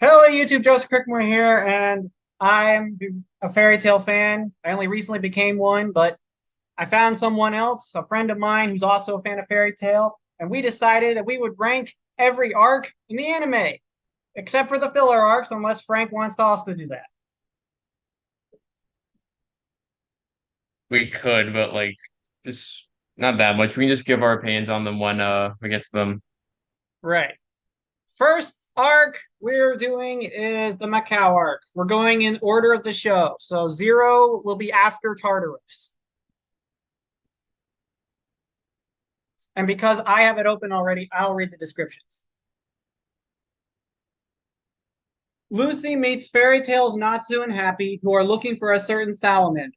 Hello, YouTube. Joseph Crickmore here, and I'm a fairy tale fan. I only recently became one, but I found someone else, a friend of mine who's also a fan of fairy tale, and we decided that we would rank every arc in the anime, except for the filler arcs, unless Frank wants to also do that. We could, but like just not that much. We can just give our opinions on them when we get to them. Right. First arc we're doing is the Macau arc. We're going in order of the show. So zero will be after Tartarus. And because I have it open already, I'll read the descriptions. Lucy meets Fairy Tale's Natsu and Happy, who are looking for a certain salamander.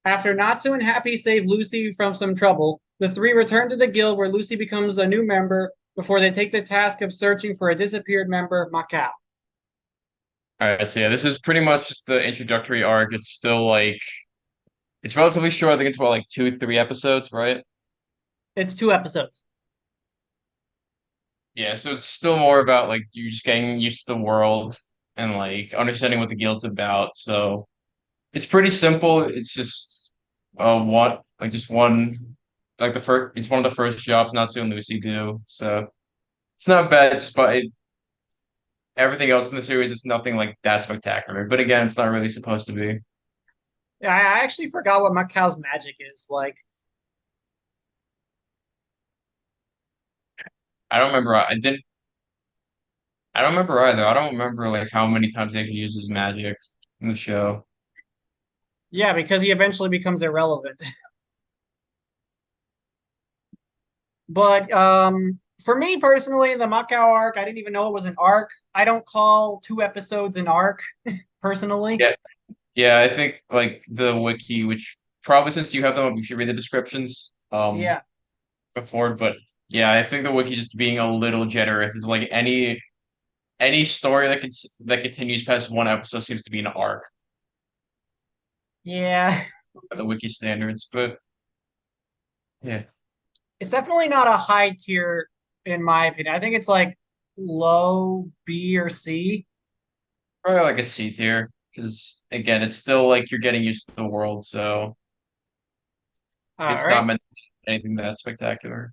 After Natsu and Happy save Lucy from some trouble, the three return to the guild where Lucy becomes a new member before they take the task of searching for a disappeared member, Macau. All right, so yeah, this is pretty much just the introductory arc. It's still like it's relatively short. I think it's about like 2, 3 episodes, right? It's 2 episodes. Yeah, so it's still more about like you just getting used to the world and like understanding what the guild's about. So it's pretty simple. It's just what like just one like the first. It's one of the first jobs Natsu and Lucy do. So it's not bad, just but everything else in the series is nothing like that spectacular. But again, it's not really supposed to be. Yeah, I actually forgot what Macau's magic is. Like, I don't remember. I didn't. I don't remember either. I don't remember like how many times they could use his magic in the show. yeah, because he eventually becomes irrelevant. But for me personally, the Macau arc, I didn't even know it was an arc. I don't call 2 episodes an arc personally. Yeah, yeah. I think like the wiki, which probably since you have them up, you should read the descriptions Yeah. before. But yeah, I think the wiki just being a little generous is like any story that continues past one episode seems to be an arc Yeah. by the wiki standards. But yeah, It's definitely not a high tier in my opinion. I think it's like low B or C. probably like a C tier because again, it's still like you're getting used to the world, so All it's not right. meant to be anything that spectacular.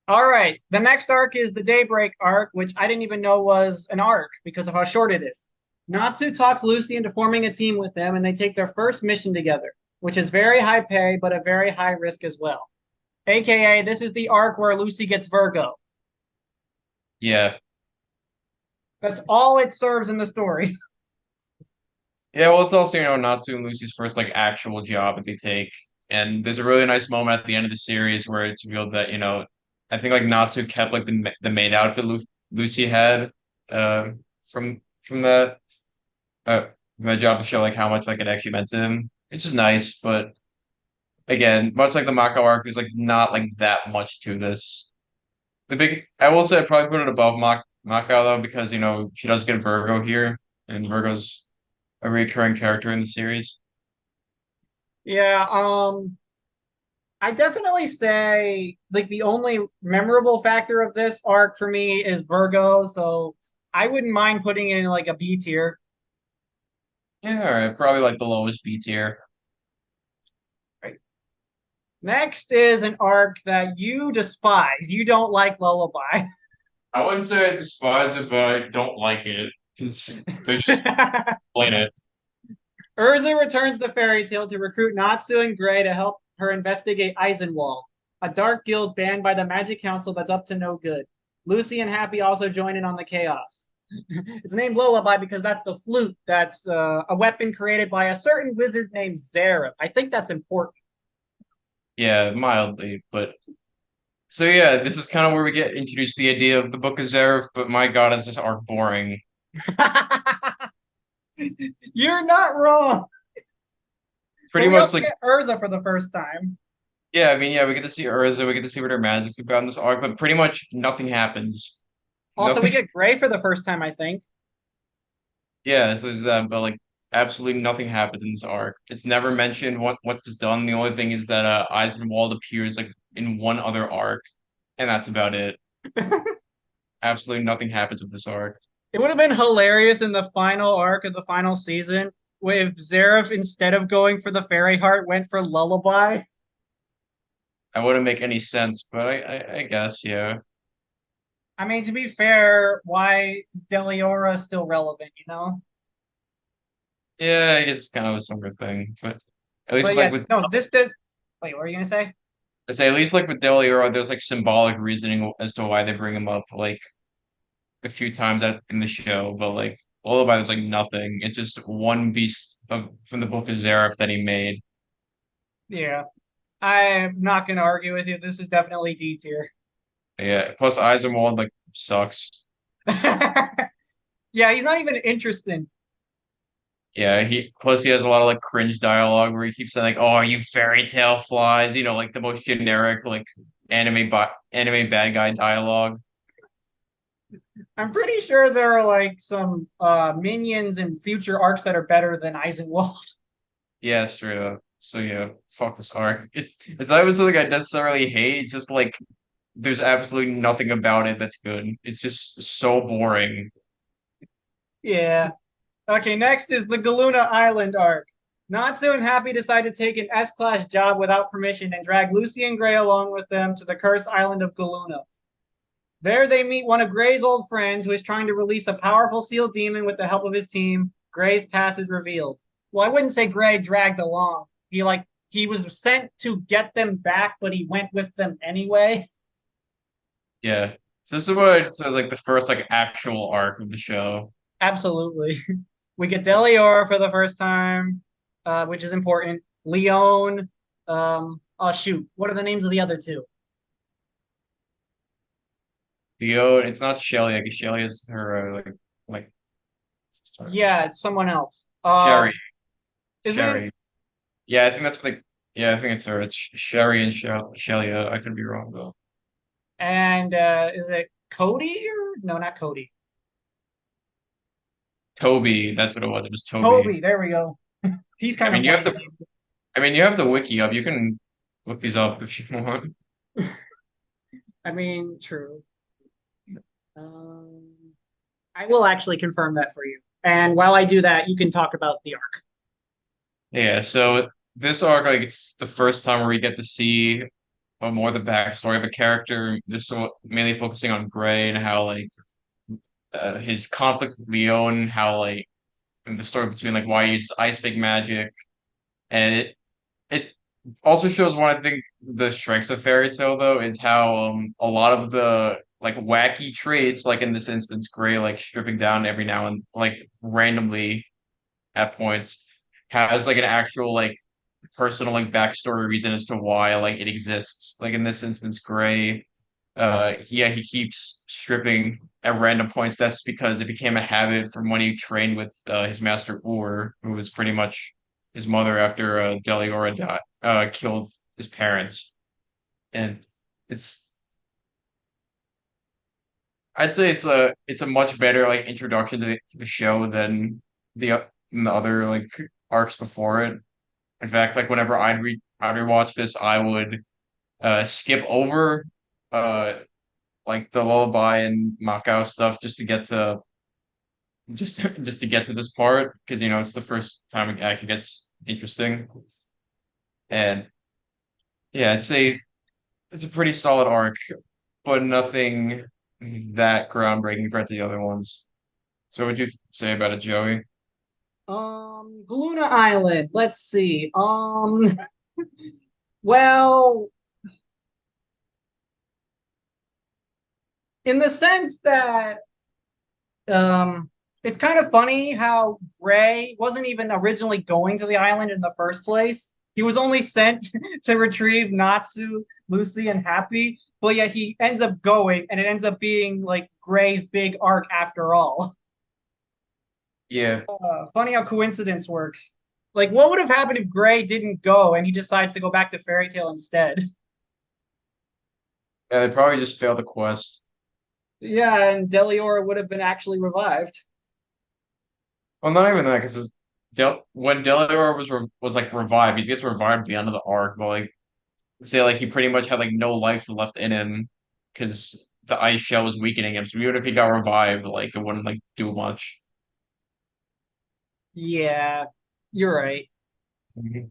All right. The next arc is the Daybreak arc, which I didn't even know was an arc because of how short it is. Natsu talks Lucy into forming a team with them, and they take their first mission together, which is very high pay, but a very high risk as well. AKA, this is the arc where Lucy gets Virgo. Yeah. That's all it serves in the story. Yeah, well, it's also, Natsu and Lucy's first like actual job that they take. And there's a really nice moment at the end of the series where it's revealed that, I think like Natsu kept like the maid outfit Lucy had uh from that from that job to show like how much like it actually meant to him. It's just nice, but again, much like the Mako arc, there's like not like that much to this. I will say I probably put it above Mako though because she does get Virgo here, and Virgo's a recurring character in the series. Yeah, I definitely say like the only memorable factor of this arc for me is Virgo, so I wouldn't mind putting in like a B tier. Yeah, all right, probably like the lowest B tier. Right. Next is an arc that you despise. You don't like Lullaby. I wouldn't say I despise it, but I don't like it because they just explain it. Urza returns to Fairy Tale to recruit Natsu and Gray to help her investigate Eisenwald, a dark guild banned by the Magic Council that's up to no good. Lucy and Happy also join in on the chaos. It's named Lullaby because that's the flute that's a weapon created by a certain wizard named Zareth. I think that's important. Yeah, mildly, but so yeah, this is kind of where we get introduced to the idea of the Book of Zareth, but my God, is this arc boring? You're not wrong. But Pretty we much also like get Urza for the first time. yeah, I mean yeah, we get to see Urza, we get to see what her magic's about in this arc, but pretty much nothing happens. Also, we Nothing. get Gray for the first time, I think. Yeah, so there's that, but like absolutely nothing happens in this arc. It's never mentioned what's done. The only thing is that Eisenwald appears like in one other arc, and that's about it. Absolutely nothing happens with this arc. It would have been hilarious in the final arc of the final season if Zareth, instead of going for the fairy heart, went for Lullaby. I wouldn't make any sense, but I guess yeah. I mean, to be fair, why Deliora is still relevant, you know? Yeah, it's kind of a similar thing, but at least But with like yeah, with no, this did. Wait, what were you gonna say? I say at least like with Deliora, there's like symbolic reasoning as to why they bring him up like a few times in the show, but like Lullaby, there's like nothing. It's just one beast from the Book of Zareth that he made. Yeah, I'm not gonna argue with you. This is definitely D tier. Yeah. Plus Eisenwald like sucks. Yeah, he's not even interesting. Yeah, he has a lot of like cringe dialogue where he keeps saying like, "Oh, you fairy tale flies," like the most generic like anime bad guy dialogue. I'm pretty sure there are like some minions in future arcs that are better than Eisenwald. Yeah, straight up. So yeah, fuck this arc. It's not even something I necessarily hate. It's just like there's absolutely nothing about it that's good. It's just so boring. Yeah. Okay, next is the Galuna Island arc. Natsu and Happy decide to take an S-class job without permission and drag Lucy and Gray along with them to the cursed island of Galuna. There they meet one of Gray's old friends who is trying to release a powerful seal demon with the help of his team. Gray's past is revealed. Well, I wouldn't say Gray dragged along. He was sent to get them back, but he went with them anyway. Yeah. So this is what it says like the first like actual arc of the show. Absolutely. We get Delior for the first time, which is important. Leon. Oh shoot, what are the names of the other two? It's not Shelly. I guess Shelly is her like sister. Yeah, it's someone else. Sherry. Is it? Sherry. Yeah, I think that's like yeah, I think it's her. It's Sherry and Shelly. I could be wrong though. And is it Cody or no, not Cody. Toby, that's what it was. It was Toby. Toby. There we go. He's I kind mean, of you have funny. the wiki up. You can look these up if you want. I mean, true. Um, I will actually confirm that for you. And while I do that, you can talk about the arc. Yeah, so this arc, like, it's the first time where we get to see more of the backstory of a character. This is mainly focusing on Gray and how like his conflict with Leon, how like and the story between like why he uses ice pick magic, and it also shows one I think the strengths of Fairy Tail though is how a lot of the like wacky traits, like in this instance, Gray like stripping down every now and like randomly at points has like an actual like personal like backstory reason as to why like it exists. Like in this instance, Gray, yeah, he keeps stripping at random points. That's because it became a habit from when he trained with his master Ur, who was pretty much his mother after Deliora killed his parents. And it's I'd say it's a much better like introduction to the show than the other like arcs before it. In fact, like whenever I'd rewatch this, I would skip over uh like the lullaby and Macau stuff just to get to just to get to this part because it's the first time it actually gets interesting. And yeah, I'd say it's a pretty solid arc, but nothing that groundbreaking compared to the other ones. So what would you say about it, Joey? Galuna Island. Let's see. Well, in the sense that it's kind of funny how Gray wasn't even originally going to the island in the first place. He was only sent to retrieve Natsu, Lucy, and Happy, but yet he ends up going, and it ends up being like Gray's big arc after all. Yeah, Funny how coincidence works. Like, what would have happened if Gray didn't go and he decides to go back to Fairy Tale instead? yeah, they probably just failed the quest. Yeah, and Deliora would have been actually revived. Well, not even that, because when Delior was like revived, he gets revived at the end of the arc, but like say like he pretty much had like no life left in him because the ice shell was weakening him. So even if he got revived, like it wouldn't like do much. Yeah, you're right. Mhm.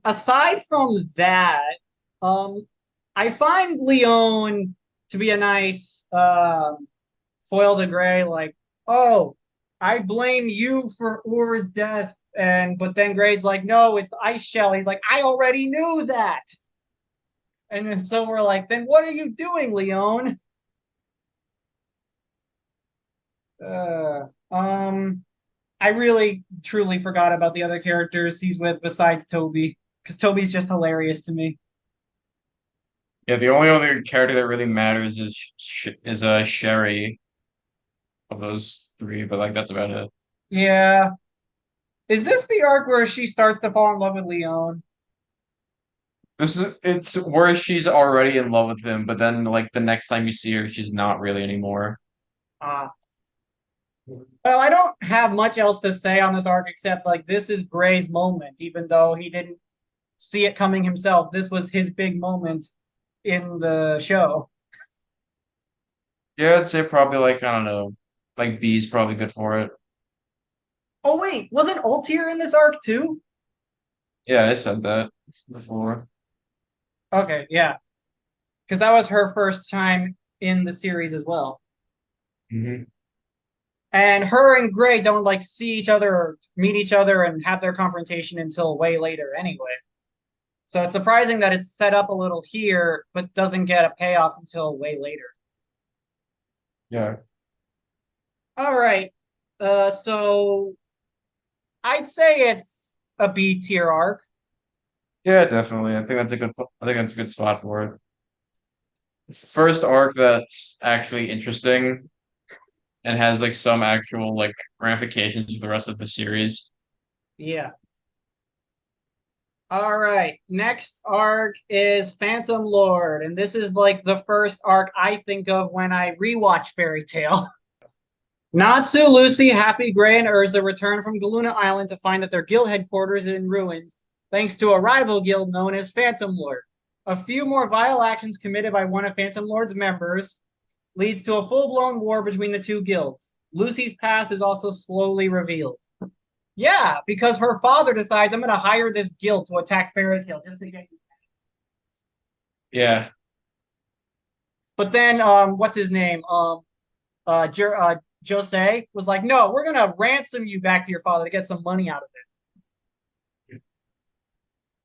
Aside from that, um, I find Leon to be a nice foil to Gray, like, oh, I blame you for Ur's death. And but then Gray's like, no, it's Ice Shell. He's like, I already knew that. And then so we're like, then what are you doing, Leon? Uh, I really truly forgot about the other characters he's with besides Toby, because Toby's just hilarious to me. Yeah, the only other character that really matters is Sherry of those three, but like that's about it. Yeah. Is this the arc where she starts to fall in love with Leon? This is it's where she's already in love with him, but then like the next time you see her, she's not really anymore. Ah. Well, I don't have much else to say on this arc except like this is Gray's moment, even though he didn't see it coming himself. This was his big moment in the show. Yeah, I'd say probably like I don't know, like B's probably good for it. Oh wait, wasn't Altair in this arc too? Yeah, I said that before. Okay, yeah, because that was her first time in the series as well. Hmm. And her and Gray don't like see each other or meet each other and have their confrontation until way later anyway. So it's surprising that it's set up a little here, but doesn't get a payoff until way later. Yeah. All right. So I'd say it's a B tier arc. Yeah, definitely. I think that's a good spot for it. It's the first arc that's actually interesting and has like some actual like ramifications for the rest of the series. Yeah. All right. Next arc is Phantom Lord, and this is like the first arc I think of when I rewatch Fairy Tail. Natsu, Lucy, Happy, Gray, and Urza return from Galuna Island to find that their guild headquarters is in ruins, thanks to a rival guild known as Phantom Lord. A few more vile actions committed by one of Phantom Lord's members leads to a full-blown war between the two guilds. Lucy's past is also slowly revealed. Yeah, because her father decides I'm going to hire this guild to attack Fairy Tail just to get you. Yeah. But then, what's his name? Jose was like, no, we're going to ransom you back to your father to get some money out of it.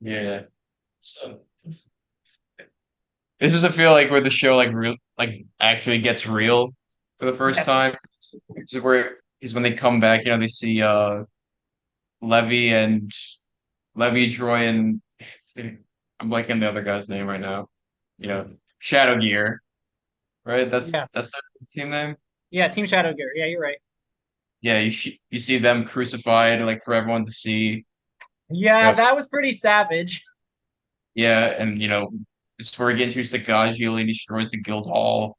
Yeah. So this doesn't feel like where the show like real like actually gets real for the first Yes. time. This is where is when they come back, they see Levy and Levy, Troy, and I'm blanking the other guy's name right now. You know, Shadow Gear, right? Yeah. That's the team name. Yeah. Team Shadow Gear. Yeah, you're right. Yeah, you see them crucified like for everyone to see. Yeah, Yep. that was pretty savage. Yeah, and it's where he gets introduced to Gajeel and he destroys the guild hall.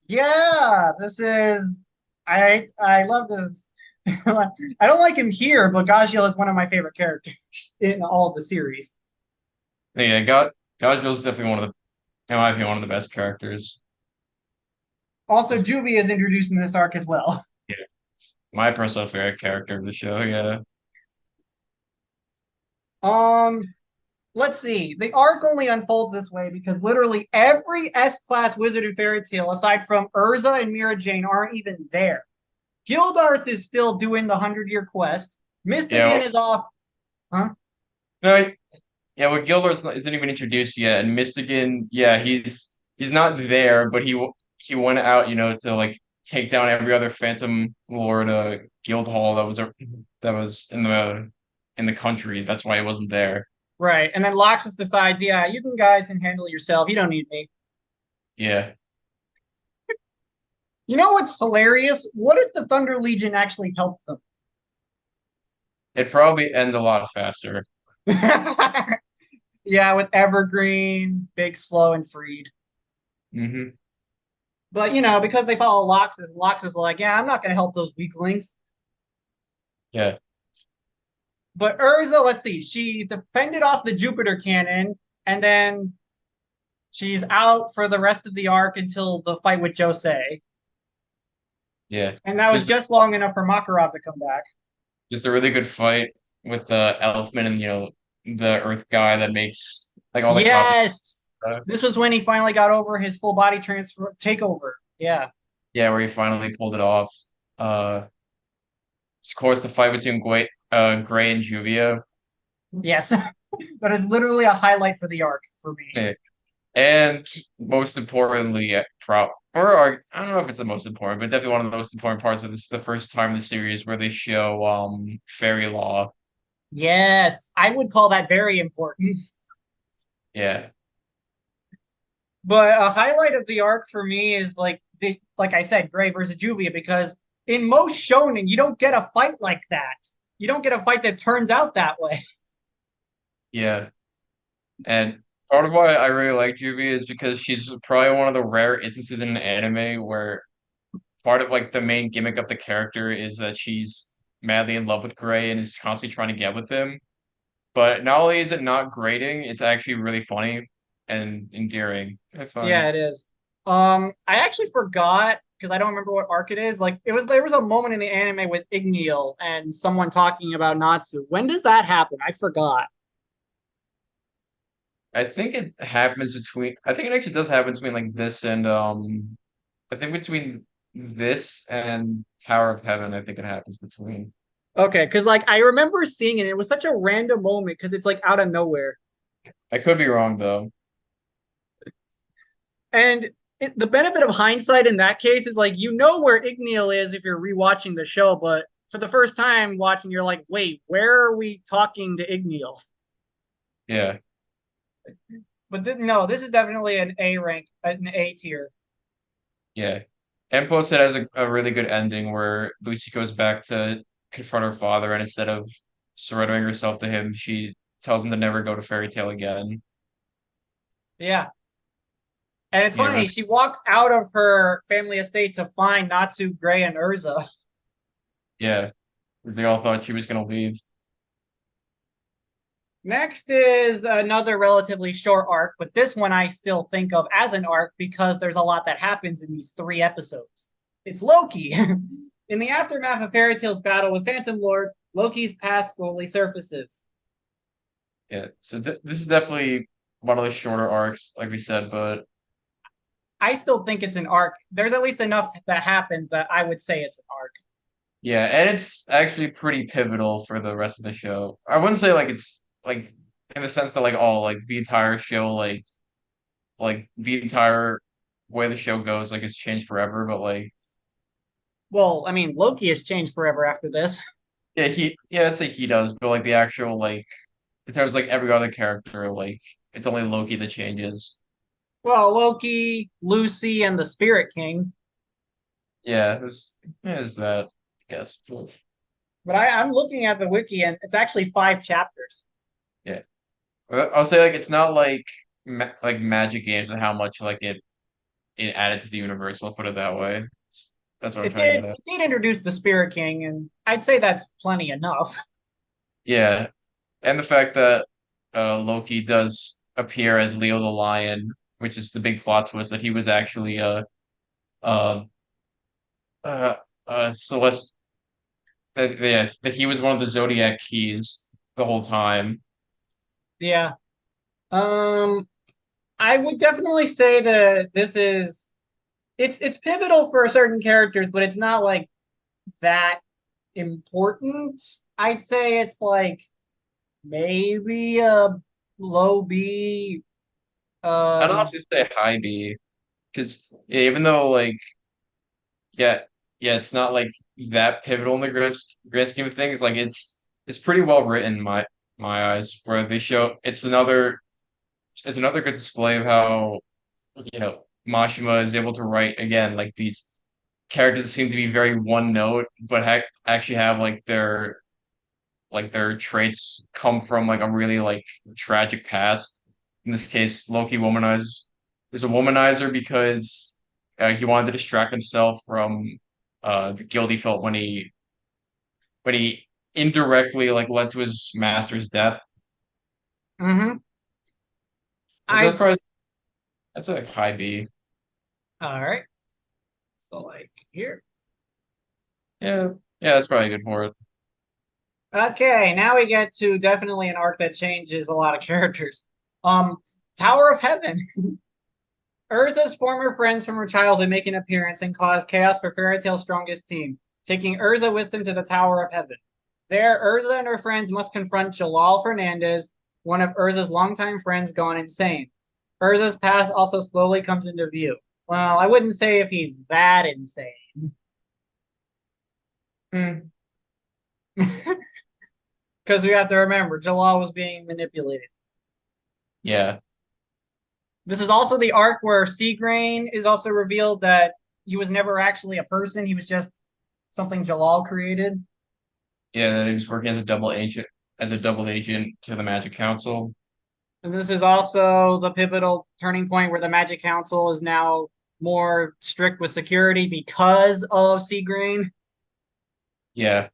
Yeah, this is. I love this. I don't like him here, but Gajiel is one of my favorite characters in all of the series. Yeah, Gajeel's definitely one of in my opinion, one of the best characters. Also, Juvie is introduced in this arc as well. Yeah, my personal favorite character of the show. Yeah, Um, let's see. The arc only unfolds this way because literally every S-class wizard in Fairy Tail, aside from Urza and Mira Jane, aren't even there. Guild Arts is still doing the 100-year quest. yeah. Mystigan is off. Huh? No, yeah. Well, Gilbert's not, isn't even introduced yet, and Mystigan, yeah, he's not there, but he went out, to like take down every other Phantom Lord guild hall that was in the country. That's why he wasn't there. Right. And then Loxus decides, yeah, you can guys can handle it yourself. You don't need me. Yeah, You know what's hilarious? What if the Thunder Legion actually helped them? it probably ends a lot faster. Yeah, with Evergreen, Big, Slow, and Freed. Hmm. But because they follow Loxus is like, yeah, I'm not gonna help those weaklings. Yeah, But Urza, let's see, she defended off the Jupiter cannon, and then She's out for the rest of the arc until the fight with Josei. Yeah. And that was Just just long enough for Makarov to come back. just a really good fight with Elfman and the Earth guy that makes like all the copy Yes! stuff. This was when he finally got over his full body transfer takeover. Yeah. Yeah, where he finally pulled it off. Of course, the fight between Gray and Juvia. Yes. That is literally a highlight for the arc for me. Yeah. And most importantly, I don't know if it's the most important, but definitely one of the most important parts of this, the first time in the series where they show Fairy Law. Yes, I would call that very important. Yeah. But a highlight of the arc for me is like I said, Gray versus Juvia, because in most shonen, you don't get a fight like that. You don't get a fight that turns out that way. Yeah. And part of why I really like Juvia is because she's probably one of the rare instances in an anime where part of like the main gimmick of the character is that she's madly in love with Gray and is constantly trying to get with him. But not only is it not grating, it's actually really funny and endearing, I Yeah, find. it is. I actually forgot because I don't remember what arc it is. Like it was there was a moment in the anime with Igneel and someone talking about Natsu. When does that happen? I forgot. I think it actually does happen between like this and I think between this and Tower of Heaven, I think it happens between. Okay, because like I remember seeing it. It was such a random moment because it's like out of nowhere. I could be wrong though. And the benefit of hindsight in that case is like you know where Igneel is if you're rewatching the show, but for the first time watching, you're like, wait, where are we talking to Igneel? Yeah. But no, this is definitely an A rank, an A tier. Yeah. And plus it has a really good ending where Lucy goes back to confront her father and instead of surrendering herself to him, she tells him to never go to Fairy Tale again. Yeah. And it's Yeah, funny, she walks out of her family estate to find Natsu, Gray, and Urza. yeah. 'Cause they all thought she was gonna leave. Next is another relatively short arc, but this one I still think of as an arc because there's a lot that happens in these 3 episodes. It's Loki. In the aftermath of Fairy Tail's battle with Phantom Lord, Loki's past slowly surfaces. Yeah. So this is definitely one of the shorter arcs, like we said, but I still think it's an arc. There's at least enough that happens that I would say it's an arc. yeah, and it's actually pretty pivotal for the rest of the show. I wouldn't say like it's like in the sense that like all like the entire show like the entire way the show goes like it's changed forever, but like Well, I mean, Loki has changed forever after this. yeah, I'd say he does, but like the actual like in terms of like every other character, like it's only Loki that changes. Well, Loki, Lucy, and the Spirit King. Yeah, there's that, I guess. But I'm looking at the wiki and it's actually 5 chapters. Yeah. I'll say like it's not like like Magic Games and how much like it added to the universe. I'll put it that way. That's what I'm It trying to did get at. it did introduce the Spirit King, and I'd say that's plenty enough. Yeah, and the fact that Loki does appear as Leo the Lion, which is the big plot twist that he was actually uh uh Celeste that he was one of the Zodiac keys the whole time. Yeah. Um, I would definitely say that this is it's pivotal for certain characters, but it's not like that important. I'd say it's like maybe a low B. I'd Um, also say high B because yeah, even though like yeah yeah it's not like that pivotal in the grand scheme of things like it's pretty well written in my eyes where they show it's another good display of how Mashima is able to write again like these characters that seem to be very one note but actually have like their traits come from like a really like tragic past. In this case, Loki womanizer is a womanizer because he wanted to distract himself from the guilt he felt when he indirectly like led to his master's death. mhm. Is that I probably That's a high B. All right. So like here. Yeah, yeah, that's probably good for it. Okay, now we get to definitely an arc that changes a lot of characters. Um, Tower of Heaven. Urza's former friends from her childhood make an appearance and cause chaos for Fairy Tail's strongest team, taking Urza with them to the Tower of Heaven. There, Urza and her friends must confront Jalal Fernandez, one of Urza's longtime friends gone insane. Urza's past also slowly comes into view. Well, I wouldn't say if he's that insane. Hmm. Because we have to remember, Jalal was being manipulated. Yeah, This is also the arc where Seagrain is also revealed that he was never actually a person. He was just something Jalal created. yeah, that he was working as a double agent to the Magic Council. And this is also the pivotal turning point where the Magic Council is now more strict with security because of Seagrain. Yeah,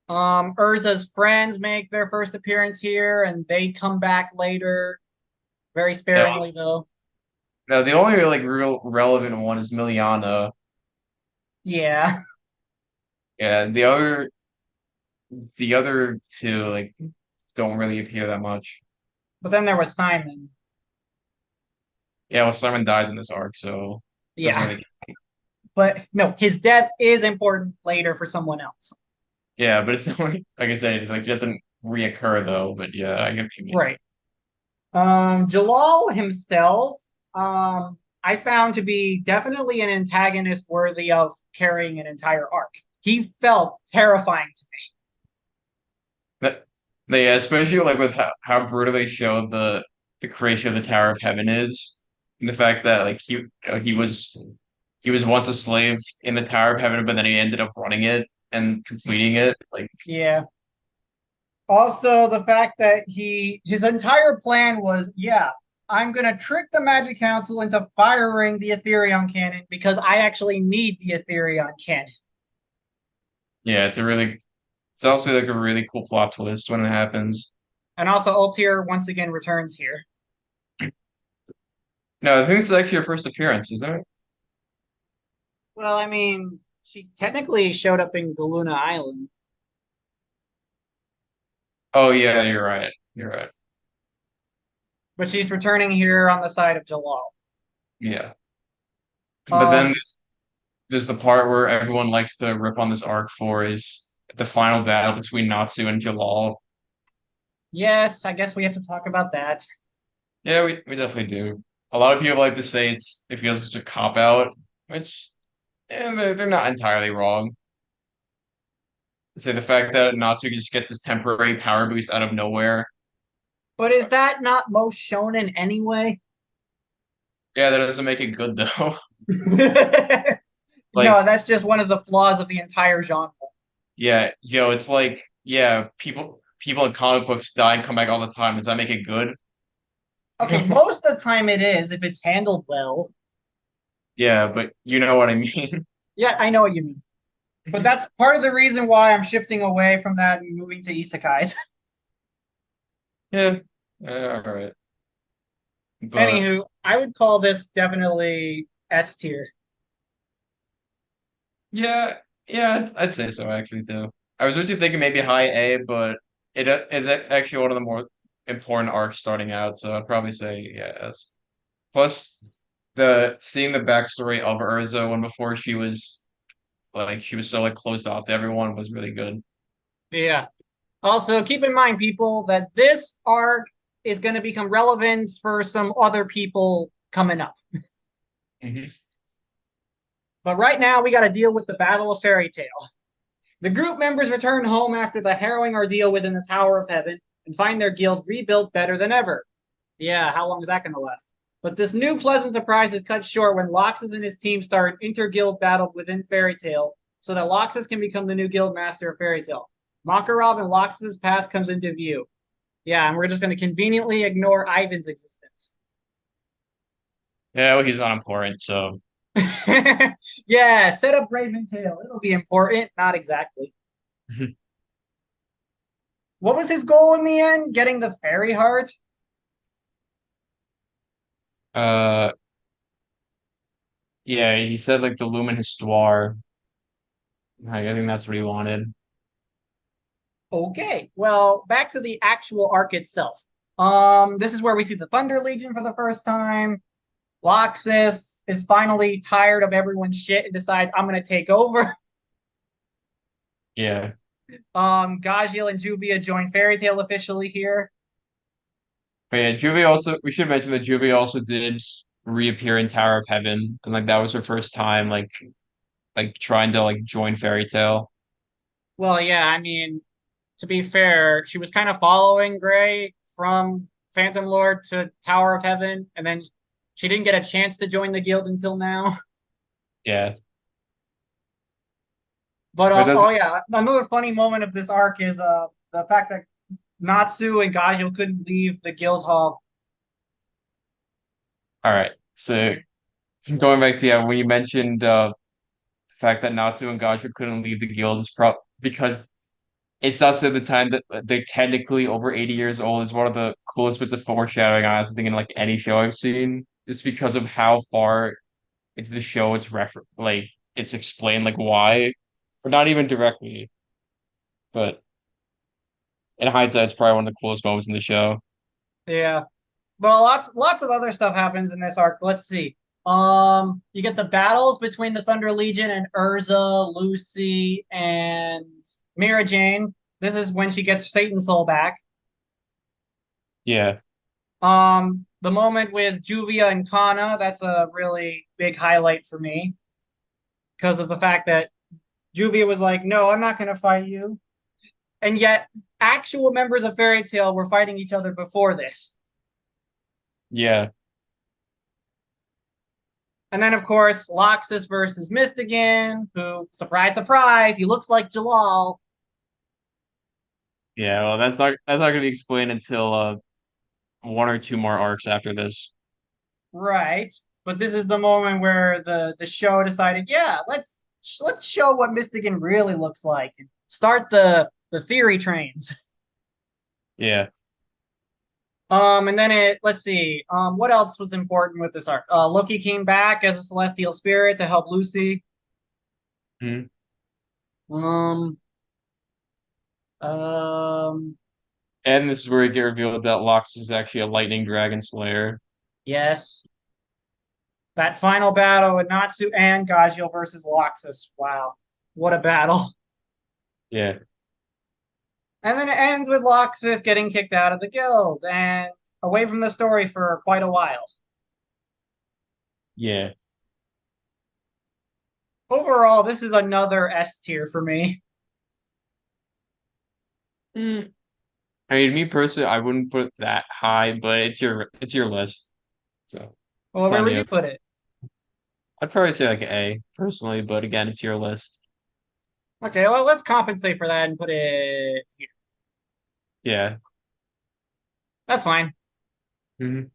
Urza's friends make their first appearance here, and they come back later, very yeah. sparingly though. No, the only like real relevant one is Miliana. Yeah, Yeah, the other two like don't really appear that much. but then there was Simon. Yeah, well, Simon dies in this arc, so doesn't Yeah, really. but no, his death is important later for someone else. Yeah, but it's not like I said, it's like it doesn't reoccur though. But yeah, I get what you mean. Right. Jalal himself, I found to be definitely an antagonist worthy of carrying an entire arc. He felt terrifying to But yeah, especially like with how brutal they showed the creation of the Tower of Heaven is, and the fact that like he was once a slave in the Tower of Heaven, but then he ended up running it and completing it. Like, me. Yeah. Also, the fact that his entire plan was, yeah, I'm gonna trick the Magic Council into firing the Ethereum cannon because I actually need the Ethereum cannon. yeah, it's also like a really cool plot twist when it happens. And also, Ultir once again returns here. No, I think this is actually her first appearance, isn't it? Well, I mean, she technically showed up in Galuna Island. Oh yeah, you're right. You're right. But she's returning here on the side of Jalal. Yeah. But then Um, there's the part where everyone likes to rip on this arc for is the final battle between Natsu and Jalal. yes, I guess we have to talk about that. Yeah, we definitely do. A lot of people like to say it feels such a cop out, which they're not entirely wrong. Say the fact that Natsu just gets this temporary power boost out of nowhere. But is that not most shonen anyway? Yeah, that doesn't make it good though. No, Like, that's just one of the flaws of the entire genre. yeah, Joe, it's like, yeah, people in comic books die and come back all the time. Does that make it good? Okay, most of the time it is if it's handled well. Yeah, but you know what I mean. Yeah, I know what you mean. But that's part of the reason why I'm shifting away from that and moving to isekais. Yeah, yeah, all right. But Anywho, I would call this definitely S tier. yeah, yeah, I'd say so actually too. I was originally thinking maybe high A, but it's actually one of the more important arcs starting out, so I'd probably say yeah, S. Plus, the seeing the backstory of Urza when before she was so like closed off to everyone was really good. Yeah. Also, keep in mind, people, that this arc is going to become relevant for some other people coming up. Mhm. But right now, we got to deal with the Battle of Fairy Tail. The group members return home after the harrowing ordeal within the Tower of Heaven and find their guild rebuilt better than ever. Yeah, how long is that going to last? But this new pleasant surprise is cut short when Loxus and his team start an inter-guild battle within Fairy Tail so that Loxus can become the new guild master of Fairy Tail. Makarov and Loxus's past comes into view. Yeah, and we're just going to conveniently ignore Ivan's existence. Yeah, well, he's not important, so Yeah, set up Raven Tail. It'll be important. Not exactly. What was his goal in the end? Getting the fairy heart? Uh, yeah, he said like the Lumen Histoire. I think that's what he wanted. Okay, well, back to the actual arc itself. This is where we see the Thunder Legion for the first time. Loxus is finally tired of everyone's shit and decides I'm gonna take over. Yeah. Gajiel and Juvia join Fairy Tail officially here. But yeah, Juvie also, we should mention that Juvie also did reappear in Tower of Heaven, and like that was her first time like trying to like join Fairy Tail. Well, yeah, I mean, to be fair, she was kind of following Gray from Phantom Lord to Tower of Heaven, and then she didn't get a chance to join the guild until now. Yeah. But But it does oh yeah, another funny moment of this arc is the fact that Natsu and Gajil couldn't leave the guild hall. all right. So going back to yeah, when you mentioned the fact that Natsu and Gacha couldn't leave the guild is because it's also the time that they're technically over 80 years old is one of the coolest bits of foreshadowing I think in like any show I've seen, just because of how far into the show it's explained like why, or not even directly, but in hindsight, it's probably one of the coolest moments in the show. Yeah, but lots of other stuff happens in this arc. Let's see. You get the battles between the Thunder Legion and Urza, Lucy, and Mira Jane. This is when she gets Satan Soul back. Yeah, The moment with Juvia and Kana, that's a really big highlight for me because of the fact that Juvia was like, "No, I'm not going to fight you," and yet actual members of Fairy Tail were fighting each other before this. yeah, And then, of course, Loxus versus Mystigan, who, surprise, surprise, he looks like Jalal. yeah. Well, that's not gonna be explained until one or two more arcs after this. Right. But this is the moment where the show decided, yeah, let's show what Mystigan really looks like and start the theory trains. Yeah. And then let's see. What else was important with this arc? Loki came back as a celestial spirit to help Lucy. Mhm. Um, um, And this is where we get revealed that Lox is actually a lightning dragon slayer. yes. That final battle with Natsu and Gajil versus Loxus. Wow. What a battle. Yeah, And then it ends with Loxus getting kicked out of the guild and away from the story for quite a while. yeah. Overall, this is another S tier for me. Mm. I mean, me personally, I wouldn't put it that high, but it's your list, so Well, it's where on would you. you put it? I'd probably say like A personally, but again, it's your list. Okay, well, let's compensate for that and put it here. Yeah. That's fine. Mhm.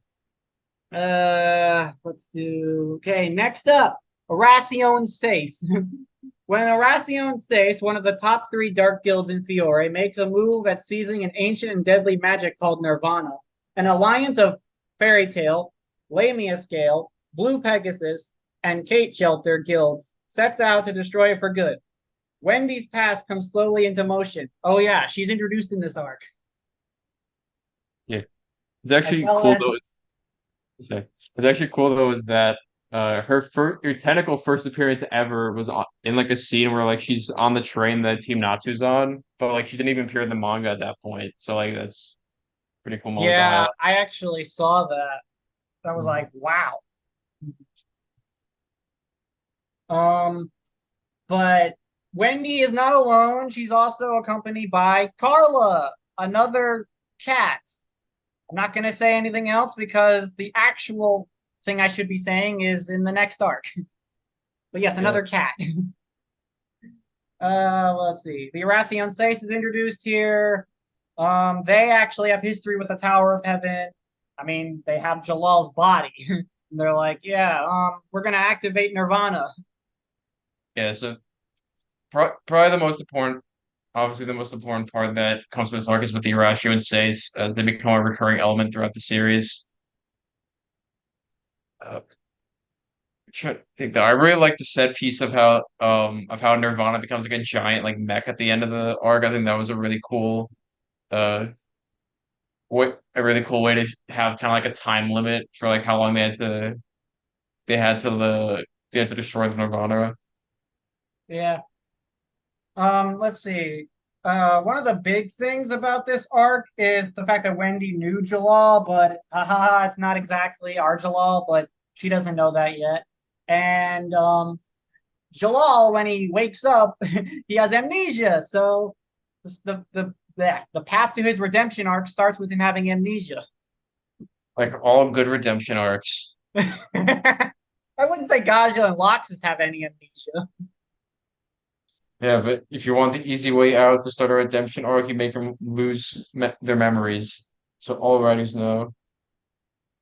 Let's do. Okay, next up, Aracion Sace. When Aracion Sace, one of the top three dark guilds in Fiore, makes a move at seizing an ancient and deadly magic called Nirvana, an alliance of Fairy Tail, Lamia Scale, Blue Pegasus, and Kate Shelter guilds sets out to destroy it for good. Wendy's past comes slowly into motion. Oh yeah, she's introduced in this arc, Yeah. It's as actually well cool as though. It's actually cool though is that her technical first appearance ever was in like a scene where like she's on the train that Team Natsu's on, but like she didn't even appear in the manga at that point. So like that's a pretty cool moment to yeah, highlight. I actually saw that. That was Mhm. like wow. Um, but Wendy is not alone. She's also accompanied by Carla, another cat. I'm not going to say anything else because the actual thing I should be saying is in the next arc. But yes, Yeah. another cat. Let's see. The Erasion Stace is introduced here. They actually have history with the Tower of Heaven. I mean, they have Jalal's body. And they're like, yeah, we're gonna activate Nirvana. Yeah, so probably the most important, obviously the most important part that comes to this arc is with the Irashio and Seis as they become a recurring element throughout the series. Uh, trying to think though. I really like the set piece of how Nirvana becomes like a giant like mech at the end of the arc. I think that was a really cool uh a really cool way to have kind of like a time limit for like how long they had to they had to destroy the Nirvana. Yeah. Let's see. One of the big things about this arc is the fact that Wendy knew Jalal, but haha, it's not exactly our Jalal, but she doesn't know that yet. And Jalal, when he wakes up, he has amnesia. So the path to his redemption arc starts with him having amnesia. Like all good redemption arcs. I wouldn't say Gaja and Loxus have any amnesia. Yeah, but if you want the easy way out to start a redemption arc, you make them lose their memories. So all writers know.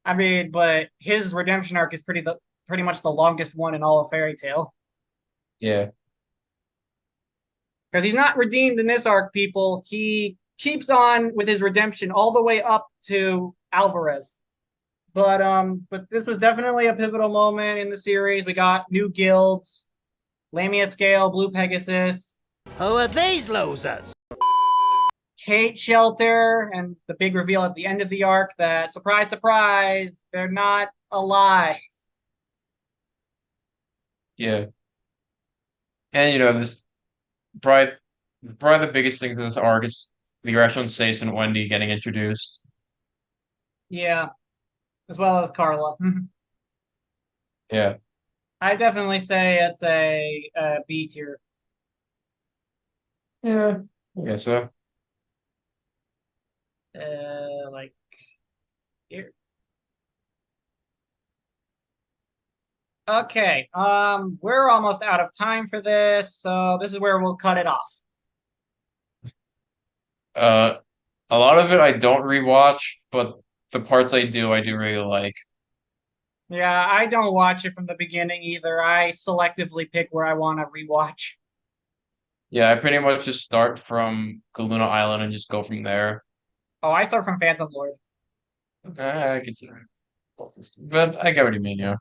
I mean, but his redemption arc is pretty much the longest one in all of Fairy Tale. Yeah. Because he's not redeemed in this arc, people. He keeps on with his redemption all the way up to Alvarez. But this was definitely a pivotal moment in the series. We got new guilds, Lamia Scale, Blue Pegasus, Who are these losers? Kate Shelter, and the big reveal at the end of the arc that surprise, surprise, they're not alive. Yeah. And you know, this probably probably the biggest things in this arc is the Irrational Sace and Wendy getting introduced. Yeah, as well as Carla. Yeah. I definitely say it's a B tier. Yeah. I guess so. Like here. Okay. We're almost out of time for this, so this is where we'll cut it off. Uh a lot of it I don't rewatch, but the parts I do really like. Yeah, I don't watch it from the beginning either. I selectively pick where I want to rewatch. Yeah, I pretty much just start from Galuna Island and just go from there. Oh, I start from Phantom Lord. I consider it. But I get what you mean, yeah.